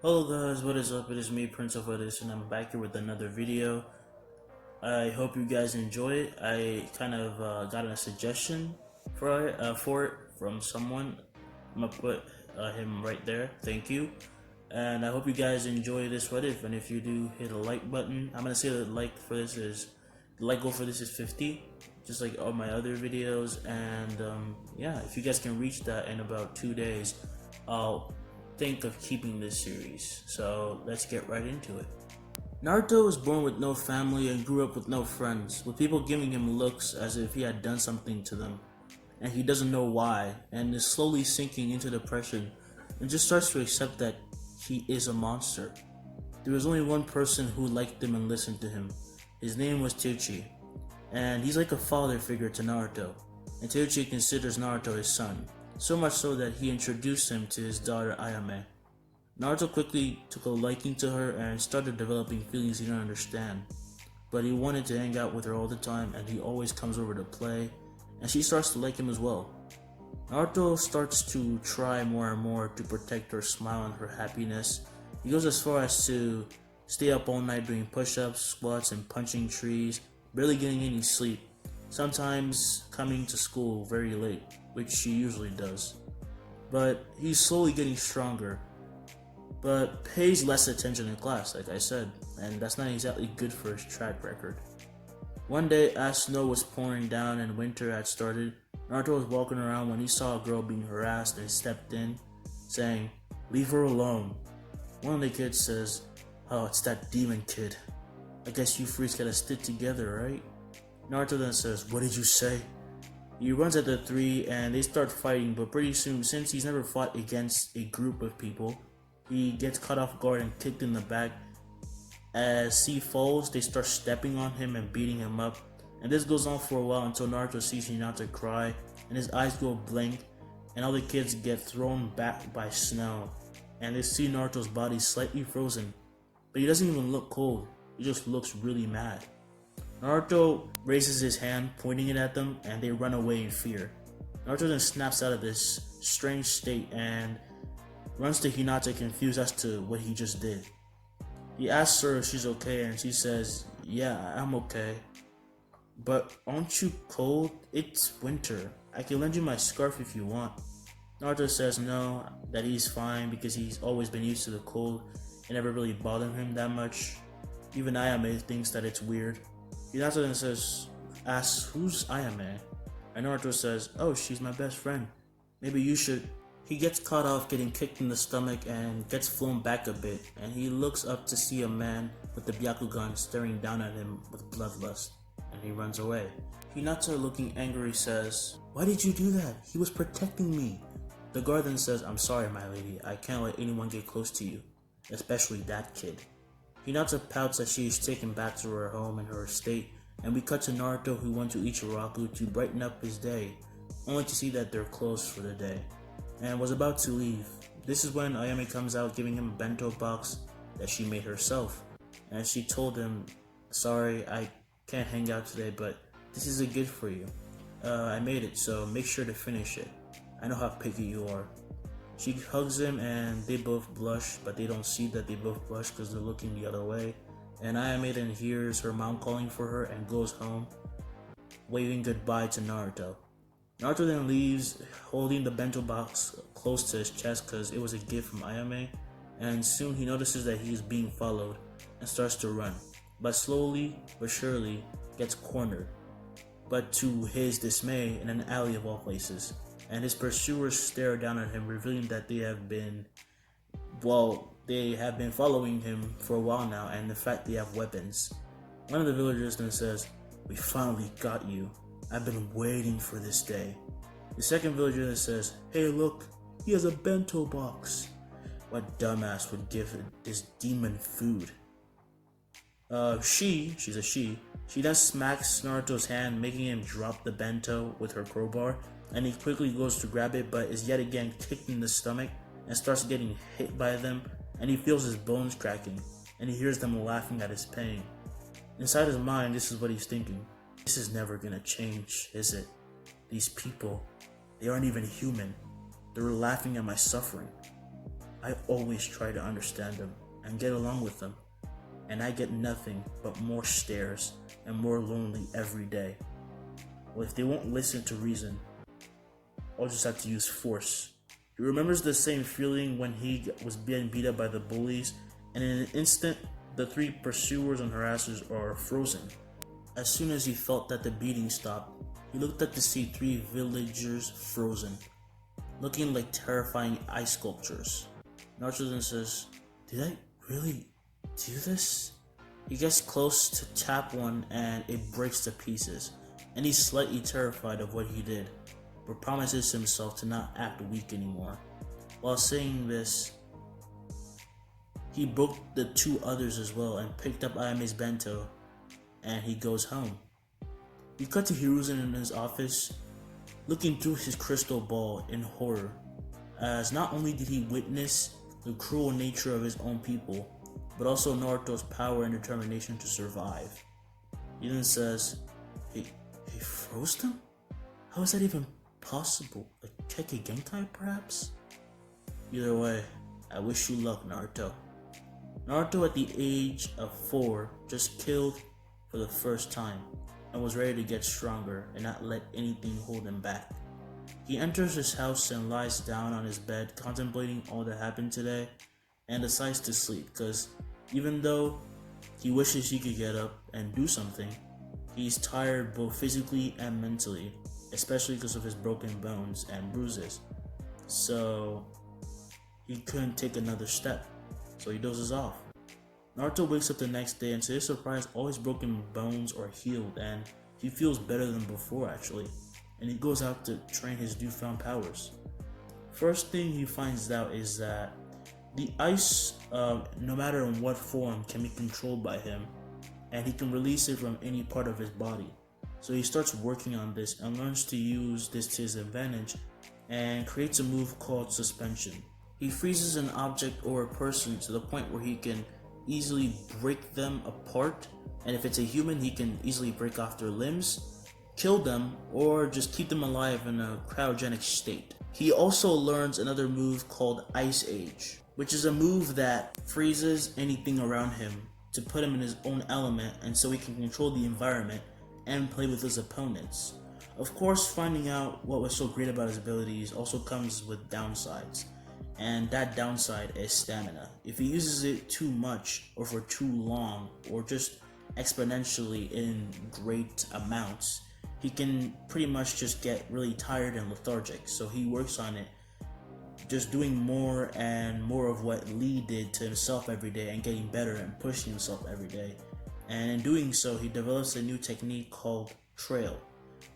Hello guys, what is up? It is me, Prince of Edis, and I'm back here with another video. I hope you guys enjoy it. I kind of got a suggestion for it from someone. I'm gonna put him right there. Thank you, and I hope you guys enjoy this what if. And if you do, hit a like button. I'm gonna say the like goal for this is 50, just like all my other videos. And yeah, if you guys can reach that in about 2 days, I'll think of keeping this series. So let's get right into it. Naruto was born with no family and grew up with no friends, with people giving him looks as if he had done something to them, and he doesn't know why, and is slowly sinking into depression, and just starts to accept that he is a monster. There was only one person who liked him and listened to him. His name was Teuchi, and he's like a father figure to Naruto, and Teuchi considers Naruto his son, so much so that he introduced him to his daughter Ayame. Naruto quickly took a liking to her and started developing feelings he didn't understand, but he wanted to hang out with her all the time and he always comes over to play, and she starts to like him as well. Naruto starts to try more and more to protect her smile and her happiness. He goes as far as to stay up all night doing push-ups, squats, and punching trees, barely getting any sleep, sometimes coming to school very late, which she usually does. But he's slowly getting stronger, but pays less attention in class, like I said, and that's not exactly good for his track record. One day, as snow was pouring down and winter had started, Naruto was walking around when he saw a girl being harassed and stepped in, saying, "Leave her alone." One of the kids says, "Oh, it's that demon kid. I guess you freaks gotta stick together, right?" Naruto then says, "What did you say?" He runs at the three and they start fighting, but pretty soon, since he's never fought against a group of people, he gets caught off guard and kicked in the back. As he falls, they start stepping on him and beating him up. And this goes on for a while until Naruto sees Hinata cry and his eyes go blank, and all the kids get thrown back by snow. And they see Naruto's body slightly frozen, but he doesn't even look cold, he just looks really mad. Naruto raises his hand, pointing it at them, and they run away in fear. Naruto then snaps out of this strange state and runs to Hinata confused as to what he just did. He asks her if she's okay and she says, "Yeah, I'm okay. But aren't you cold? It's winter. I can lend you my scarf if you want." Naruto says no, that he's fine because he's always been used to the cold and never really bothered him that much. Even Ayame thinks that it's weird. Hinata then asks, "Who's Ayame?" And Naruto says, "Oh, she's my best friend. Maybe you should." He gets caught off getting kicked in the stomach and gets flown back a bit, and he looks up to see a man with the Byakugan staring down at him with bloodlust, and he runs away. Hinata, looking angry, says, "Why did you do that? He was protecting me." The guard then says, "I'm sorry, my lady. I can't let anyone get close to you, especially that kid." Hinata pouts as she is taken back to her home in her estate, and we cut to Naruto, who went to Ichiraku to brighten up his day, only to see that they're closed for the day, and was about to leave. This is when Ayame comes out giving him a bento box that she made herself, and she told him, "Sorry, I can't hang out today, but this is a gift for you. I made it, so make sure to finish it. I know how picky you are." She hugs him and they both blush, but they don't see that they both blush because they're looking the other way. And Ayame then hears her mom calling for her and goes home, waving goodbye to Naruto. Naruto then leaves, holding the bento box close to his chest because it was a gift from Ayame, and soon he notices that he is being followed and starts to run, but slowly but surely gets cornered, but to his dismay in an alley of all places, and his pursuers stare down at him, revealing that they have been following him for a while now, and in fact they have weapons. One of the villagers then says, "We finally got you. I've been waiting for this day." The second villager then says, "Hey look, he has a bento box. What dumbass would give this demon food?" She's a she then smacks Naruto's hand, making him drop the bento with her crowbar, and he quickly goes to grab it, but is yet again kicked in the stomach and starts getting hit by them, and he feels his bones cracking, and he hears them laughing at his pain. Inside his mind, this is what he's thinking. This is never gonna change, is it? These people, they aren't even human. They were laughing at my suffering. I always try to understand them and get along with them, and I get nothing but more stares and more lonely every day. Well, if they won't listen to reason, I'll just have to use force. He remembers the same feeling when he was being beat up by the bullies, and in an instant, the three pursuers and harassers are frozen. As soon as he felt that the beating stopped, he looked up to see three villagers frozen, looking like terrifying ice sculptures. Naruto then says, "Did I really do this?" He gets close to tap one and it breaks to pieces, and he's slightly terrified of what he did, but promises himself to not act weak anymore. While saying this, he broke the two others as well and picked up Ayame's bento, and he goes home. We cut to Hiruzen in his office, looking through his crystal ball in horror, as not only did he witness the cruel nature of his own people, but also Naruto's power and determination to survive. He then says, He froze them? How is that even possible? A Kekkei Genkai, perhaps? Either way, I wish you luck, Naruto. Naruto, at the age of 4, just killed for the first time and was ready to get stronger and not let anything hold him back. He enters his house and lies down on his bed, contemplating all that happened today, and decides to sleep because even though he wishes he could get up and do something, he's tired both physically and mentally, especially because of his broken bones and bruises. So he couldn't take another step, so he dozes off. Naruto wakes up the next day, and to his surprise, all his broken bones are healed and he feels better than before actually, and he goes out to train his newfound powers. First thing he finds out is that the ice, no matter in what form, can be controlled by him, and he can release it from any part of his body. So he starts working on this and learns to use this to his advantage and creates a move called suspension. He freezes an object or a person to the point where he can easily break them apart, and if it's a human, he can easily break off their limbs, kill them, or just keep them alive in a cryogenic state. He also learns another move called Ice Age, which is a move that freezes anything around him to put him in his own element, and so he can control the environment and play with his opponents. Of course, finding out what was so great about his abilities also comes with downsides, and that downside is stamina. If he uses it too much or for too long or just exponentially in great amounts, he can pretty much just get really tired and lethargic. So he works on it, just doing more and more of what Lee did to himself every day and getting better and pushing himself every day. And in doing so, he develops a new technique called Trail.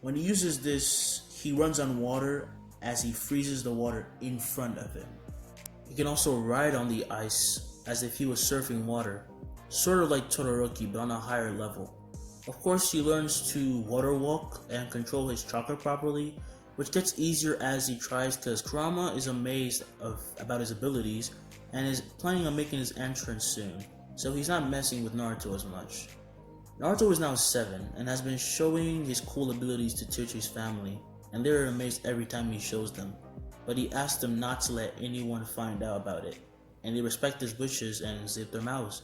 When he uses this, he runs on water as he freezes the water in front of him. He can also ride on the ice as if he was surfing water, sort of like Todoroki but on a higher level. Of course, he learns to water walk and control his chakra properly, which gets easier as he tries because Kurama is amazed about his abilities and is planning on making his entrance soon, so he's not messing with Naruto as much. Naruto is now 7 and has been showing his cool abilities to Teruchi's family, and they're amazed every time he shows them, but he asks them not to let anyone find out about it, and they respect his wishes and zip their mouths.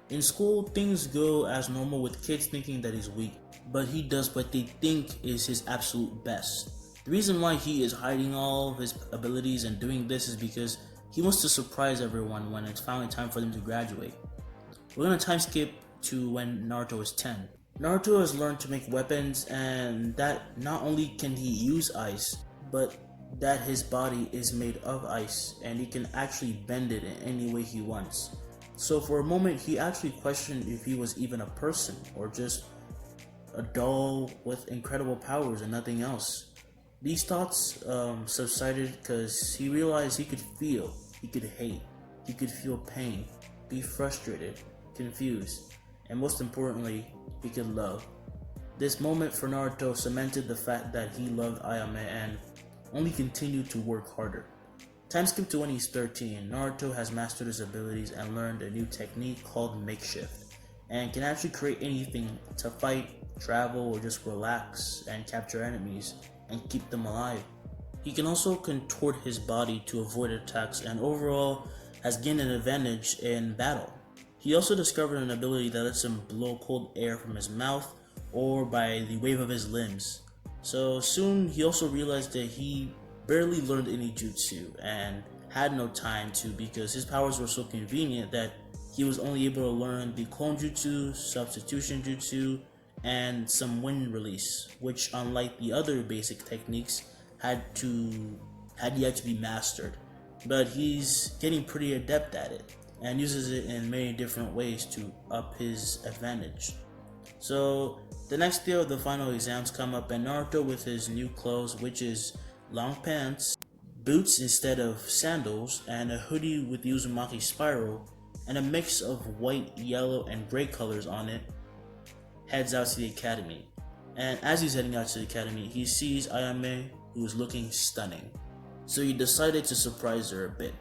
In school, things go as normal with kids thinking that he's weak, but he does what they think is his absolute best. The reason why he is hiding all of his abilities and doing this is because he wants to surprise everyone when it's finally time for them to graduate. We're gonna time skip to when Naruto is 10. Naruto has learned to make weapons, and that not only can he use ice, but that his body is made of ice and he can actually bend it in any way he wants. So for a moment, he actually questioned if he was even a person or just a doll with incredible powers and nothing else. These thoughts subsided because he realized he could feel, he could hate, he could feel pain, be frustrated, confused, and most importantly, he could love. This moment for Naruto cemented the fact that he loved Ayame and only continued to work harder. Time skip to when he's 13, Naruto has mastered his abilities and learned a new technique called Makeshift, and can actually create anything to fight, travel, or just relax and capture enemies and keep them alive. He can also contort his body to avoid attacks and overall has gained an advantage in battle. He also discovered an ability that lets him blow cold air from his mouth or by the wave of his limbs. So soon he also realized that he barely learned any jutsu and had no time to because his powers were so convenient that he was only able to learn the clone jutsu, substitution jutsu, and some wind release, which unlike the other basic techniques had yet to be mastered. But he's getting pretty adept at it and uses it in many different ways to up his advantage. So the next day of the final exams come up and Naruto with his new clothes, which is long pants, boots instead of sandals, and a hoodie with the Uzumaki spiral, and a mix of white, yellow, and gray colors on it, heads out to the academy. And as he's heading out to the academy, he sees Ayame, who is looking stunning. So he decided to surprise her a bit.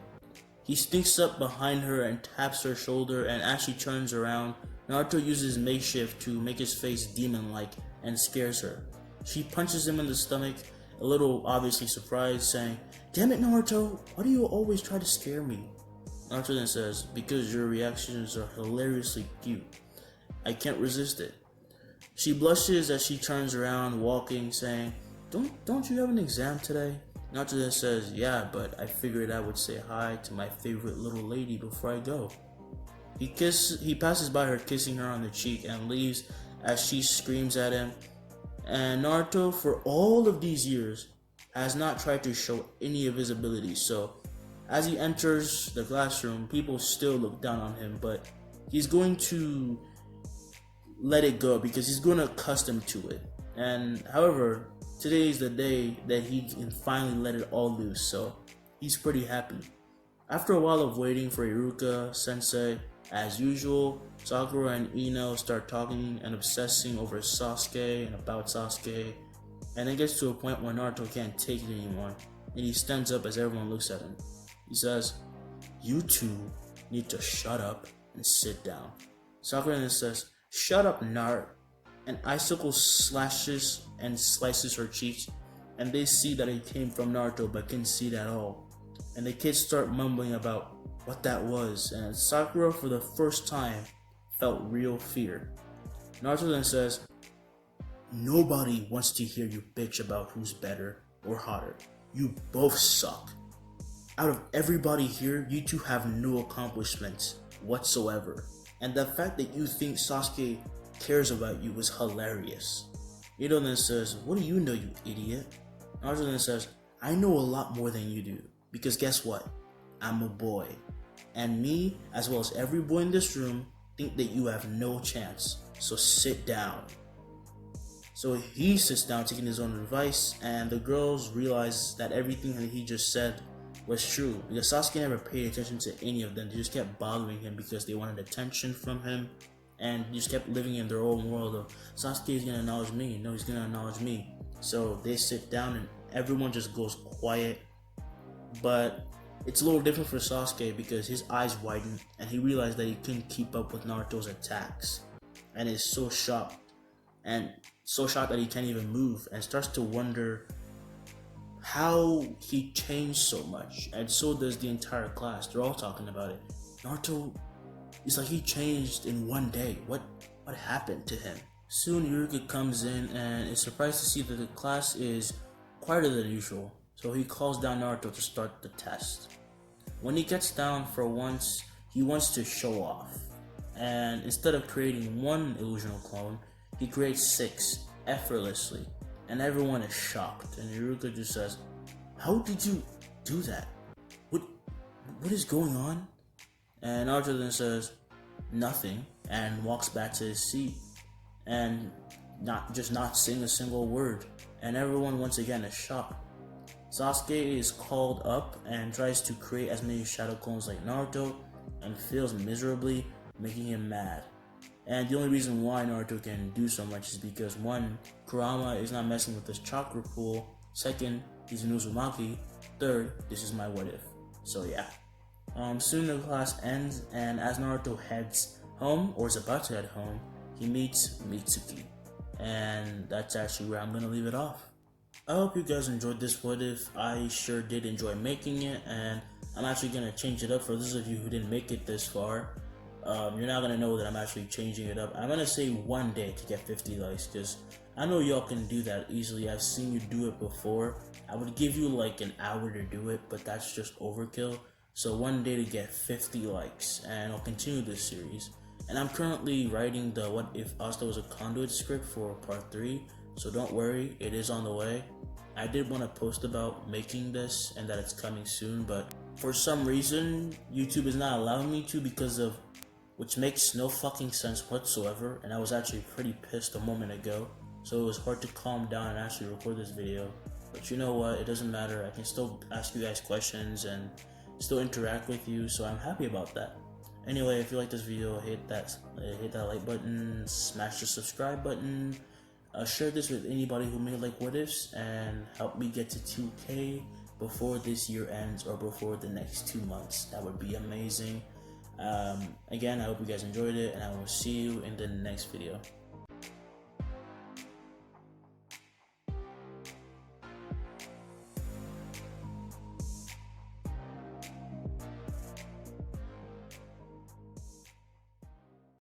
He sneaks up behind her and taps her shoulder, and as she turns around, Naruto uses makeshift to make his face demon-like and scares her. She punches him in the stomach, a little obviously surprised, saying, "Damn it, Naruto, why do you always try to scare me?" Naruto then says, "Because your reactions are hilariously cute. I can't resist it." She blushes as she turns around, walking, saying, Don't you have an exam today?" Naruto then says, "Yeah, but I figured I would say hi to my favorite little lady before I go." He passes by her, kissing her on the cheek, and leaves as she screams at him. And Naruto, for all of these years, has not tried to show any of his abilities, so as he enters the classroom, people still look down on him, but he's going to let it go because he's going to accustom to it. And however, today is the day that he can finally let it all loose, so he's pretty happy. After a while of waiting for Iruka Sensei, as usual, Sakura and Ino start talking and obsessing over Sasuke and about Sasuke, and it gets to a point where Naruto can't take it anymore, and he stands up as everyone looks at him. He says, "You two need to shut up and sit down." Sakura then says, "Shut up, Nart." An icicle slashes and slices her cheeks, and they see that it came from Naruto but couldn't see it at all. And the kids start mumbling about what that was, and Sakura for the first time felt real fear. Naruto then says, "Nobody wants to hear you bitch about who's better or hotter. You both suck. Out of everybody here, you two have no accomplishments whatsoever. And the fact that you think Sasuke cares about you is hilarious." Ito then says, "What do you know, you idiot?" Naruto then says, "I know a lot more than you do, because guess what? I'm a boy. And me, as well as every boy in this room, think that you have no chance. So sit down." So he sits down taking his own advice, and the girls realize that everything that he just said was true, because Sasuke never paid attention to any of them. They just kept bothering him because they wanted attention from him, and just kept living in their own world of Sasuke is gonna acknowledge me, no, he's gonna acknowledge me. So they sit down and everyone just goes quiet. But it's a little different for Sasuke because his eyes widen and he realized that he couldn't keep up with Naruto's attacks, and is so shocked that he can't even move, and starts to wonder how he changed so much. And so does the entire class. They're all talking about it. Naruto, it's like he changed in one day. What happened to him? Soon Iruka comes in and is surprised to see that the class is quieter than usual. So he calls down Naruto to start the test. When he gets down, for once, he wants to show off. And instead of creating one illusional clone, he creates 6 effortlessly. And everyone is shocked. And Iruka just says, "How did you do that? What is going on?" And Naruto then says, "Nothing," and walks back to his seat. And not saying a single word. And everyone once again is shocked. Sasuke is called up and tries to create as many shadow clones like Naruto and fails miserably, making him mad. And the only reason why Naruto can do so much is because 1, Kurama is not messing with his chakra pool. 2nd, he's an Uzumaki. 3rd, this is my what if. So yeah. Soon the class ends, and as Naruto heads home, or is about to head home, he meets Mitsuki. And that's actually where I'm gonna leave it off. I hope you guys enjoyed this what if. I sure did enjoy making it, and I'm actually gonna change it up for those of you who didn't make it this far. You're not gonna know that I'm actually changing it up. I'm gonna say one day to get 50 likes, because I know y'all can do that easily. I've seen you do it before. I would give you like an hour to do it, but that's just overkill. So one day to get 50 likes, and I'll continue this series. And I'm currently writing the What If Asta Was a Conduit script for part 3, so don't worry, it is on the way. I did want to post about making this and that it's coming soon, but for some reason, YouTube is not allowing me to which makes no fucking sense whatsoever, and I was actually pretty pissed a moment ago, so it was hard to calm down and actually record this video. But you know what, it doesn't matter, I can still ask you guys questions and still interact with you, so I'm happy about that. Anyway, if you like this video, hit that like button, smash the subscribe button, share this with anybody who may like what ifs, and help me get to 2K before this year ends or before the next 2 months. That would be amazing. Again, I hope you guys enjoyed it, and I will see you in the next video.